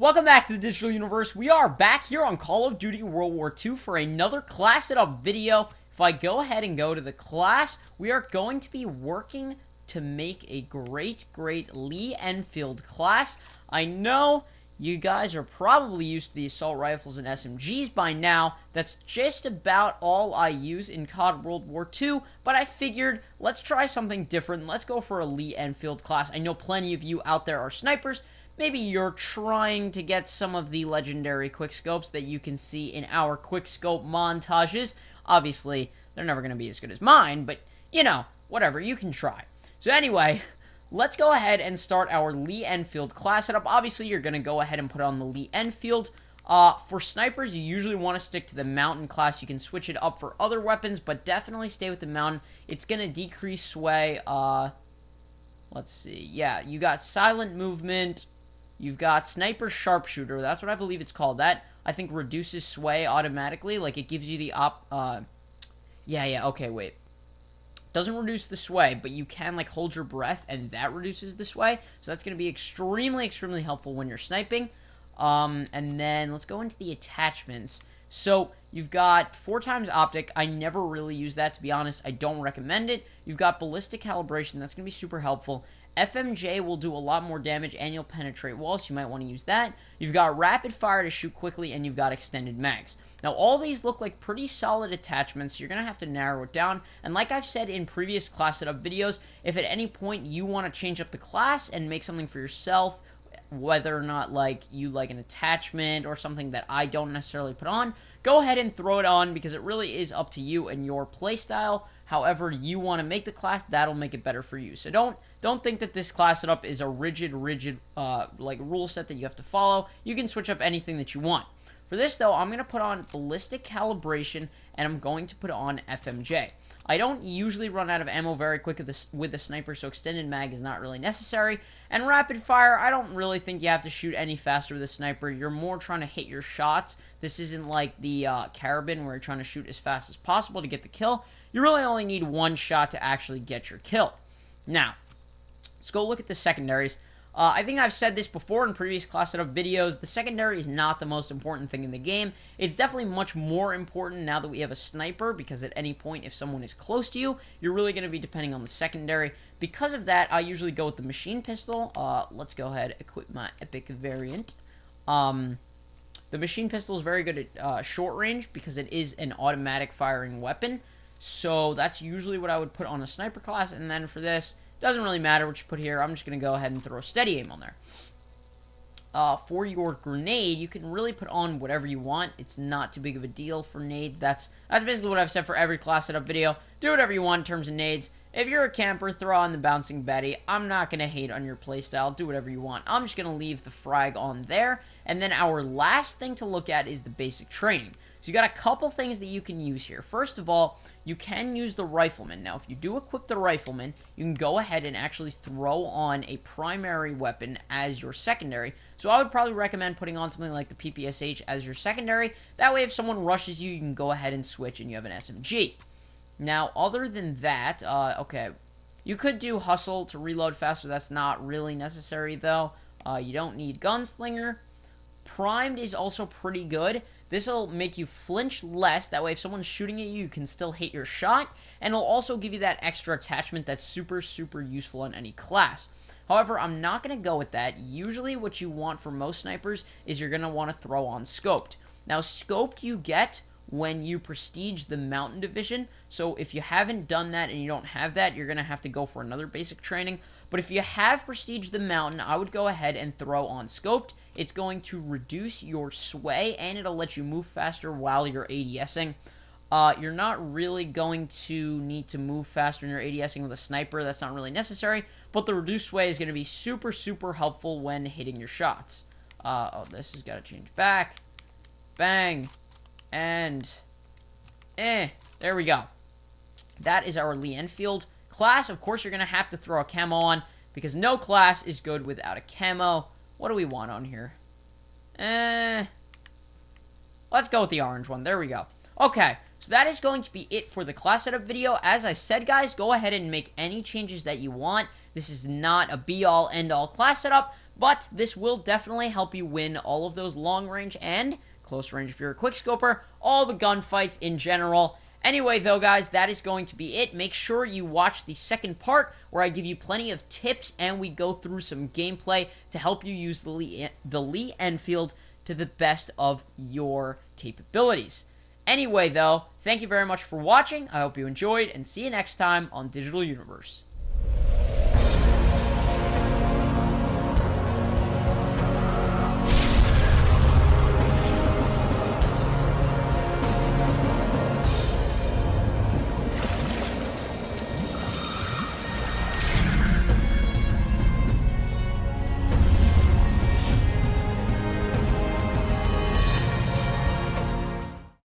Welcome back to the digital universe. We are back here on Call of Duty World War II for another class setup video. If I go ahead and go to the class, we are going to be working to make a great Lee Enfield class. I know you guys are probably used to the assault rifles and SMGs by now. That's just about all I use in COD World War II, but I figured let's try something different. Let's go for a Lee Enfield class. I know plenty of you out there are snipers. Maybe you're trying to get some of the legendary quickscopes that you can see in our quickscope montages. Obviously, they're never going to be as good as mine, but, you know, whatever, you can try. So anyway, let's go ahead and start our Lee Enfield class setup. Obviously, you're going to go ahead and put on the Lee Enfield. For snipers, you usually want to stick to the mountain class. You can switch it up for other weapons, but definitely stay with the mountain. It's going to decrease sway. Let's see. Yeah, you got silent movement. You've got Sniper Sharpshooter. That's what I believe it's called. That, I think, reduces sway automatically. Like, it gives you the okay, wait. Doesn't reduce the sway, but you can, like, hold your breath, and that reduces the sway. So that's going to be extremely helpful when you're sniping. And then, let's go into the attachments. So, you've got 4x optic. I never really use that, to be honest. I don't recommend it. You've got ballistic calibration. That's going to be super helpful. FMJ will do a lot more damage, and you'll penetrate walls, so you might want to use that. You've got rapid fire to shoot quickly, and you've got extended mags. Now, all these look like pretty solid attachments, so you're going to have to narrow it down. And like I've said in previous class setup videos, if at any point you want to change up the class and make something for yourself, whether or not, like, you like an attachment or something that I don't necessarily put on, go ahead and throw it on, because it really is up to you and your playstyle. However you want to make the class, that'll make it better for you. So don't think that this class setup is a rigid like rule set that you have to follow. You can switch up anything that you want. For this though, I'm going to put on ballistic calibration, and I'm going to put on FMJ. I don't usually run out of ammo very quick with the sniper, so extended mag is not really necessary. And rapid fire, I don't really think you have to shoot any faster with a sniper. You're more trying to hit your shots. This isn't like the Carabin where you're trying to shoot as fast as possible to get the kill. You really only need one shot to actually get your kill. Now, let's go look at the secondaries. I think I've said this before in previous class setup videos. The secondary is not the most important thing in the game. It's definitely much more important now that we have a sniper, because at any point, if someone is close to you, you're really going to be depending on the secondary. Because of that, I usually go with the machine pistol. Let's go ahead, equip my epic variant. The machine pistol is very good at short range, because it is an automatic firing weapon. So that's usually what I would put on a sniper class. And then for this, doesn't really matter what you put here. I'm just going to go ahead and throw steady aim on there. For your grenade, you can really put on whatever you want. It's not too big of a deal for nades. That's basically what I've said for every class setup video. Do whatever you want in terms of nades. If you're a camper, throw on the Bouncing Betty. I'm not going to hate on your playstyle. Do whatever you want. I'm just going to leave the frag on there. And then our last thing to look at is the basic training. So you got a couple things that you can use here. First of all, you can use the Rifleman. Now, if you do equip the Rifleman, you can go ahead and actually throw on a primary weapon as your secondary. So I would probably recommend putting on something like the PPSH as your secondary. That way, if someone rushes you, you can go ahead and switch and you have an SMG. Now, other than that, okay, you could do Hustle to reload faster. That's not really necessary, though. You don't need Gunslinger. Primed is also pretty good. This will make you flinch less. That way, if someone's shooting at you, you can still hit your shot. And it'll also give you that extra attachment that's super useful in any class. However, I'm not going to go with that. Usually, what you want for most snipers is you're going to want to throw on Scoped. Now, Scoped you get when you prestige the Mountain Division. So, if you haven't done that and you don't have that, you're going to have to go for another basic training. But if you have prestiged the Mountain, I would go ahead and throw on Scoped. It's going to reduce your sway, and it'll let you move faster while you're ADSing. You're not really going to need to move faster when you're ADSing with a sniper. That's not really necessary. But the reduced sway is going to be super helpful when hitting your shots. Oh, this has got to change back. Bang. And there we go. That is our Lee Enfield class. Of course, you're going to have to throw a camo on, because no class is good without a camo. What do we want on here? Let's go with the orange one. There we go. Okay, so that is going to be it for the class setup video. As I said, guys, go ahead and make any changes that you want. This is not a be-all, end-all class setup, but this will definitely help you win all of those long range and close range if you're a quickscoper, all the gunfights in general. Anyway, though, guys, that is going to be it. Make sure you watch the second part where I give you plenty of tips and we go through some gameplay to help you use the LEE Enfield to the best of your capabilities. Anyway, though, thank you very much for watching. I hope you enjoyed, and see you next time on Digital Universe.